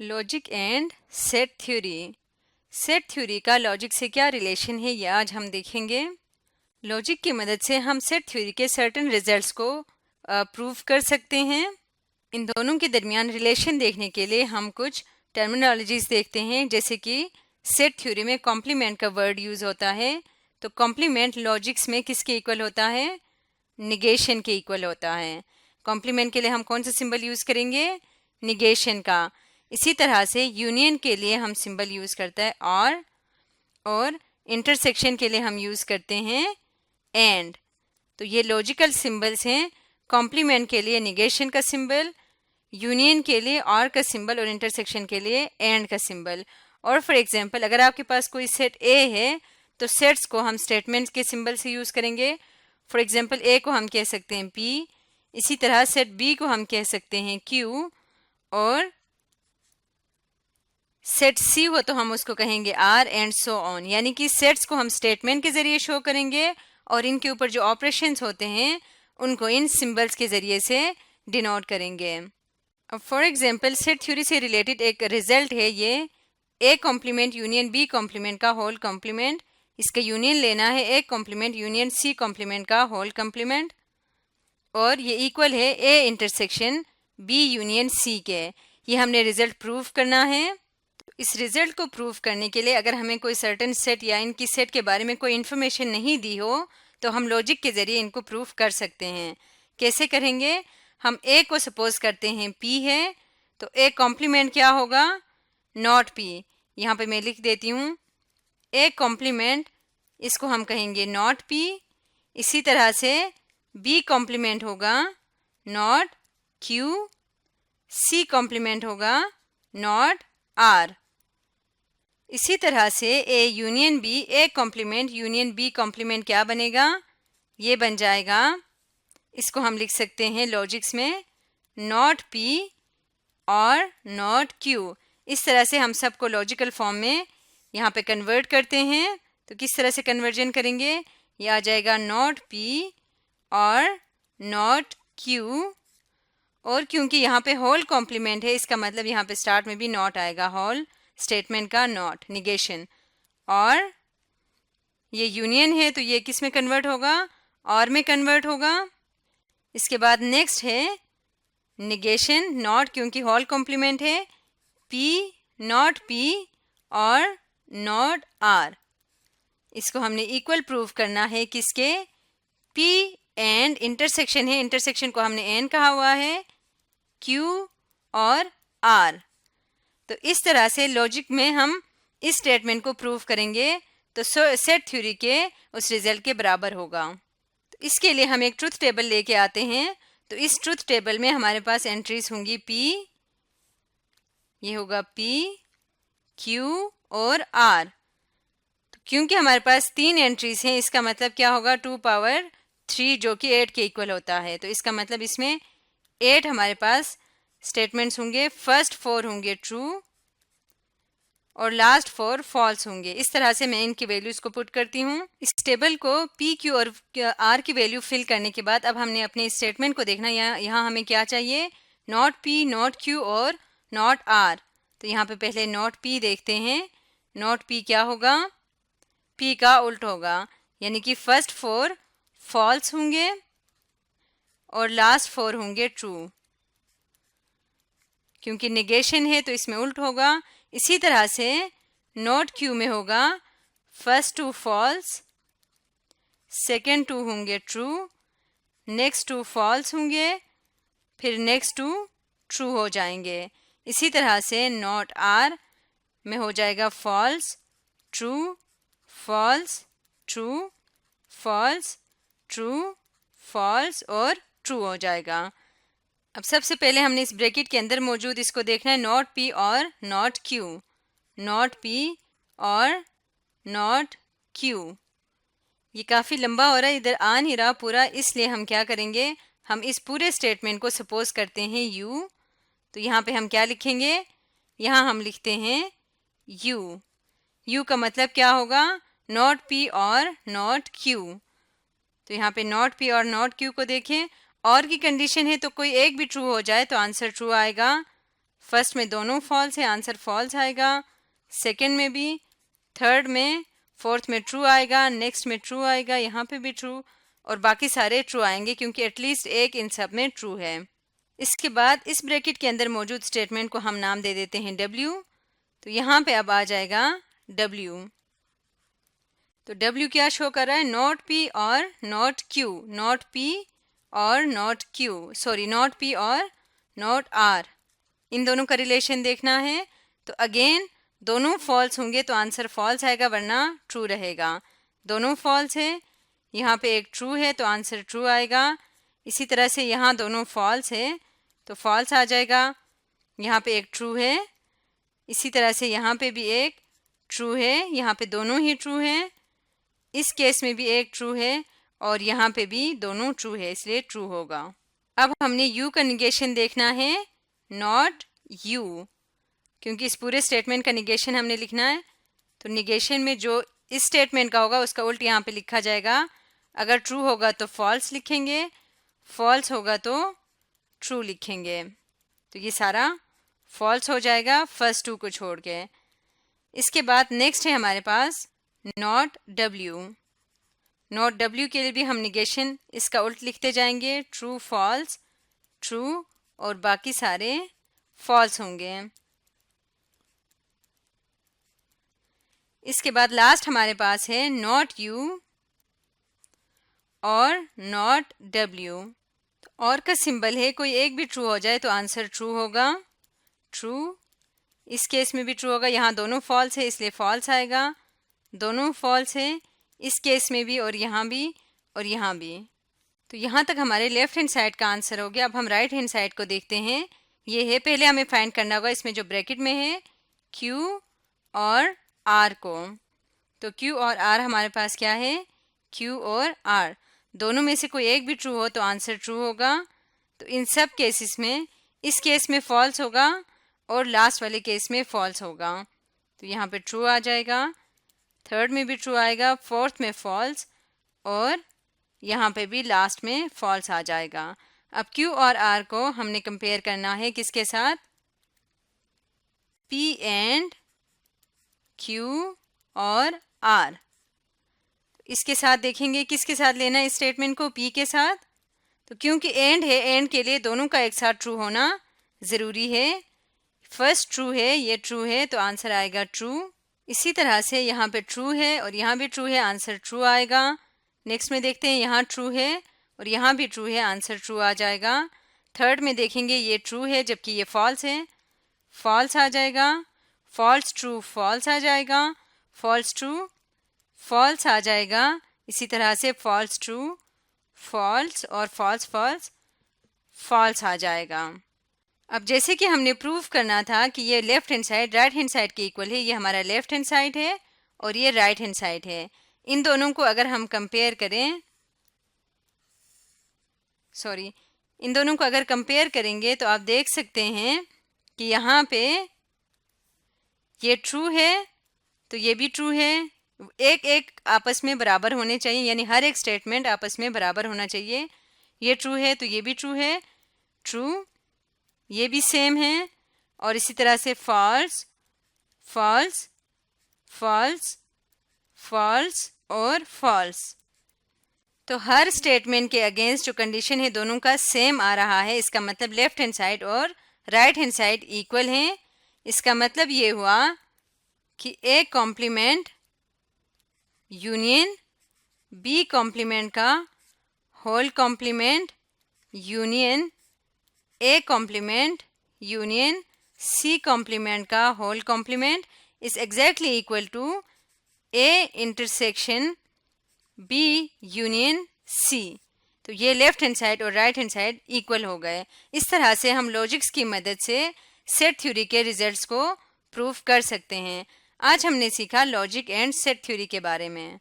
Logic and set theory. Set theory का logic से क्या रिलेशन है, ये आज हम देखेंगे। लॉजिक की मदद से हम सेट थ्योरी के सर्टेन रिजल्ट्स को प्रूव कर सकते हैं। इन दोनों के दरमियान रिलेशन देखने के लिए हम कुछ टर्मिनोलॉजीज देखते हैं, जैसे कि सेट थ्योरी में कॉम्प्लीमेंट का वर्ड यूज होता है। तो कॉम्प्लीमेंट लॉजिक्स में किसके इक्वल होता है? निगेशन के इक्वल होता है। कॉम्प्लीमेंट के लिए हम कौन सा सिंबल यूज करेंगे? निगेशन का। इसी तरह से यूनियन के लिए हम सिंबल यूज करते हैं और इंटरसेक्शन के लिए हम यूज करते हैं एंड। तो ये लॉजिकल सिंबल्स हैं। कॉम्प्लीमेंट के लिए निगेशन का सिंबल, यूनियन के लिए और का सिंबल और इंटरसेक्शन के लिए एंड का सिंबल। और फॉर एग्जांपल अगर आपके पास कोई सेट ए है तो सेट्स को हम स्टेटमेंट्स के सिंबल से यूज करेंगे। फॉर एग्जांपल ए को हम कह सकते हैं पी, इसी तरह सेट बी को हम कह सकते हैं क्यू, और सेट सी हो तो हम उसको कहेंगे आर एंड सो ऑन। यानी कि सेट्स को हम स्टेटमेंट के जरिए शो करेंगे और इनके ऊपर जो ऑपरेशंस होते हैं उनको इन सिंबल्स के जरिए से डिनोट करेंगे। अब फॉर एग्जांपल सेट थ्योरी से रिलेटेड एक रिजल्ट है ये A complement union B complement का होल कॉम्प्लीमेंट। इसका यूनियन लेना है A complement union C complement का होल कॉम्प्लीमेंट, और ये इक्वल है A intersection B union C के। ये हमने रिजल्ट प्रूव करना है। इस रिजल्ट को प्रूव करने के लिए अगर हमें कोई सर्टेन सेट या इनकी सेट के बारे में कोई इन्फॉर्मेशन नहीं दी हो तो हम लॉजिक के जरिए इनको प्रूव कर सकते हैं। कैसे करेंगे? हम ए को सपोज करते हैं पी है, तो ए कॉम्प्लीमेंट क्या होगा? Not P. यहाँ पे मैं लिख देती हूँ ए कॉम्प्लीमेंट, इसको हम कहेंगे नॉट पी। इसी तरह से बी कॉम्प्लीमेंट होगा नॉट क्यू, सी कॉम्प्लीमेंट होगा नॉट आर। इसी तरह से A union B, A complement union B complement क्या बनेगा? ये बन जाएगा, इसको हम लिख सकते हैं लॉजिक्स में नॉट पी और नॉट क्यू। इस तरह से हम सबको लॉजिकल फॉर्म में यहाँ पे कन्वर्ट करते हैं। तो किस तरह से कन्वर्जन करेंगे? ये आ जाएगा नॉट पी और नॉट क्यू, और क्योंकि यहाँ पे होल कॉम्प्लीमेंट है इसका मतलब यहाँ पे स्टार्ट में भी नॉट आएगा, होल स्टेटमेंट का नॉट, निगेशन। और ये यूनियन है तो ये किस में कन्वर्ट होगा? और में कन्वर्ट होगा। इसके बाद नेक्स्ट है निगेशन, नॉट क्योंकि होल कॉम्प्लीमेंट है, पी नॉट पी और नॉट आर। इसको हमने इक्वल प्रूव करना है किसके? पी एंड इंटरसेक्शन है, इंटरसेक्शन को हमने एन कहा हुआ है, क्यू और आर। तो इस तरह से लॉजिक में हम इस स्टेटमेंट को प्रूव करेंगे तो सेट थ्योरी के उस रिजल्ट के बराबर होगा। तो इसके लिए हम एक ट्रुथ टेबल लेके आते हैं। तो इस ट्रुथ टेबल में हमारे पास एंट्रीज होंगी पी, ये होगा पी, क्यू और आर। तो क्योंकि हमारे पास 3 एंट्रीज हैं इसका मतलब क्या होगा? 2 पावर 3 जो कि 8 के इक्वल होता है। तो इसका मतलब इसमें 8 हमारे पास स्टेटमेंट्स होंगे। फर्स्ट 4 होंगे ट्रू और लास्ट 4 फॉल्स होंगे। इस तरह से मैं इनकी वैल्यूज को पुट करती हूँ। इस टेबल को पी, क्यू और आर की वैल्यू फिल करने के बाद अब हमने अपने स्टेटमेंट को देखना। यहाँ हमें क्या चाहिए? नॉट पी, नॉट क्यू और नॉट आर। तो यहाँ पे पहले नॉट पी देखते हैं। नॉट पी क्या होगा? पी का उल्ट होगा, यानी कि फर्स्ट 4 फॉल्स होंगे और लास्ट 4 होंगे ट्रू। क्योंकि निगेशन है तो इसमें उल्ट होगा। इसी तरह से नॉट क्यू में होगा फर्स्ट 2 फॉल्स, सेकेंड 2 होंगे ट्रू, नेक्स्ट 2 फॉल्स होंगे, फिर नेक्स्ट 2 ट्रू हो जाएंगे। इसी तरह से नॉट आर में हो जाएगा false, true, false, true, false, true, false और ट्रू हो जाएगा। अब सबसे पहले हमने इस ब्रैकेट के अंदर मौजूद इसको देखना है, नॉट पी और नॉट क्यू। नॉट पी और नॉट क्यू, ये काफ़ी लंबा हो रहा है, इधर आ नहीं रहा पूरा, इसलिए हम क्या करेंगे? हम इस पूरे स्टेटमेंट को सपोज करते हैं यू। तो यहाँ पे हम क्या लिखेंगे? यहाँ हम लिखते हैं यू। यू का मतलब क्या होगा? नॉट पी और नॉट क्यू। तो यहाँ पे नॉट पी और नॉट क्यू को देखें, और की कंडीशन है तो कोई एक भी ट्रू हो जाए तो आंसर ट्रू आएगा। फर्स्ट में दोनों फॉल्स है, आंसर फॉल्स आएगा। सेकंड में भी, थर्ड में, फोर्थ में ट्रू आएगा, नेक्स्ट में ट्रू आएगा, यहाँ पे भी ट्रू, और बाकी सारे ट्रू आएंगे क्योंकि एटलीस्ट एक इन सब में ट्रू है। इसके बाद इस ब्रैकेट के अंदर मौजूद स्टेटमेंट को हम नाम दे देते हैं W। तो यहाँ पे अब आ जाएगा W। तो W क्या शो कर रहा है? नॉट P और नॉट Q, नॉट P और not Q, sorry not P और नॉट R, इन दोनों का रिलेशन देखना है। तो अगेन दोनों फॉल्स होंगे तो आंसर फॉल्स आएगा, वरना ट्रू रहेगा। दोनों फॉल्स है, यहाँ पे एक ट्रू है तो आंसर ट्रू आएगा। इसी तरह से यहाँ दोनों फॉल्स है तो फॉल्स आ जाएगा। यहाँ पे एक ट्रू है, इसी तरह से यहाँ पे भी एक ट्रू है, यहाँ पे दोनों ही ट्रू हैं। इस केस में भी एक ट्रू है और यहाँ पे भी दोनों ट्रू है, इसलिए ट्रू होगा। अब हमने यू का निगेशन देखना है, नॉट यू, क्योंकि इस पूरे स्टेटमेंट का निगेशन हमने लिखना है। तो निगेशन में जो इस स्टेटमेंट का होगा उसका उल्ट यहाँ पे लिखा जाएगा। अगर ट्रू होगा तो फॉल्स लिखेंगे, फॉल्स होगा तो ट्रू लिखेंगे। तो ये सारा फॉल्स हो जाएगा फर्स्ट टू को छोड़ के। इसके बाद नेक्स्ट है हमारे पास नॉट W। नॉट W के लिए भी हम निगेशन इसका उल्ट लिखते जाएंगे, ट्रू फॉल्स, ट्रू, और बाकी सारे फॉल्स होंगे। इसके बाद लास्ट हमारे पास है नॉट U और नॉट W। तो और का सिंबल है, कोई एक भी ट्रू हो जाए तो आंसर ट्रू होगा, ट्रू। इस केस में भी ट्रू होगा, यहाँ दोनों फॉल्स है इसलिए फॉल्स आएगा, दोनों फॉल्स है इस केस में भी और यहाँ भी और यहाँ भी। तो यहाँ तक हमारे लेफ्ट हैंड साइड का आंसर हो गया। अब हम राइट हैंड साइड को देखते हैं। ये है, पहले हमें फाइंड करना होगा इसमें जो ब्रैकेट में है Q और R को। तो Q और R हमारे पास क्या है? Q और R, दोनों में से कोई एक भी ट्रू हो तो आंसर ट्रू होगा। तो इन सब केसेस में इस केस में फॉल्स होगा और लास्ट वाले केस में फॉल्स होगा। तो यहाँ पे ट्रू आ जाएगा, थर्ड में भी ट्रू आएगा, फोर्थ में फॉल्स, और यहाँ पे भी लास्ट में फॉल्स आ जाएगा। अब Q और R को हमने कंपेयर करना है किसके साथ? P एंड Q और R। इसके साथ देखेंगे किसके साथ लेना है इस स्टेटमेंट को? P के साथ। तो क्योंकि एंड है, एंड के लिए दोनों का एक साथ ट्रू होना ज़रूरी है। फर्स्ट ट्रू है, ये ट्रू है तो आंसर आएगा ट्रू। इसी तरह से यहाँ पे ट्रू है और यहाँ भी ट्रू है, आंसर ट्रू आएगा। नेक्स्ट में देखते हैं, यहाँ ट्रू है और यहाँ भी ट्रू है, आंसर ट्रू आ जाएगा। थर्ड में देखेंगे ये ट्रू है जबकि ये फॉल्स है, फॉल्स आ जाएगा। फॉल्स ट्रू, फॉल्स आ जाएगा, फॉल्स ट्रू, फॉल्स आ जाएगा। इसी तरह से फॉल्स ट्रू, फॉल्स और फॉल्स फॉल्स, फॉल्स आ जाएगा। अब जैसे कि हमने प्रूव करना था कि ये left hand side right hand side के इक्वल है, ये हमारा लेफ्ट हैंड साइड है और ये राइट हैंड साइड है। इन दोनों को अगर हम कंपेयर करें, इन दोनों को अगर कंपेयर करेंगे तो आप देख सकते हैं कि यहाँ पे ये ट्रू है तो ये भी ट्रू है। एक एक आपस में बराबर होने चाहिए, यानी हर एक स्टेटमेंट आपस में बराबर होना चाहिए। ये ट्रू है तो ये भी ट्रू है, ट्रू, ये भी सेम है, और इसी तरह से फॉल्स, फॉल्स, फॉल्स, फॉल्स और फॉल्स। तो हर स्टेटमेंट के अगेंस्ट जो कंडीशन है दोनों का सेम आ रहा है। इसका मतलब लेफ्ट हैंड साइड और राइट हैंड साइड इक्वल हैं। इसका मतलब ये हुआ कि A complement union B complement का whole complement union A complement union C complement का whole complement is exactly equal to A intersection B union C. तो ये लेफ्ट हैंड साइड और राइट हैंड साइड इक्वल हो गए। इस तरह से हम लॉजिक्स की मदद से सेट थ्योरी के रिजल्ट्स को प्रूव कर सकते हैं। आज हमने सीखा लॉजिक एंड सेट थ्योरी के बारे में।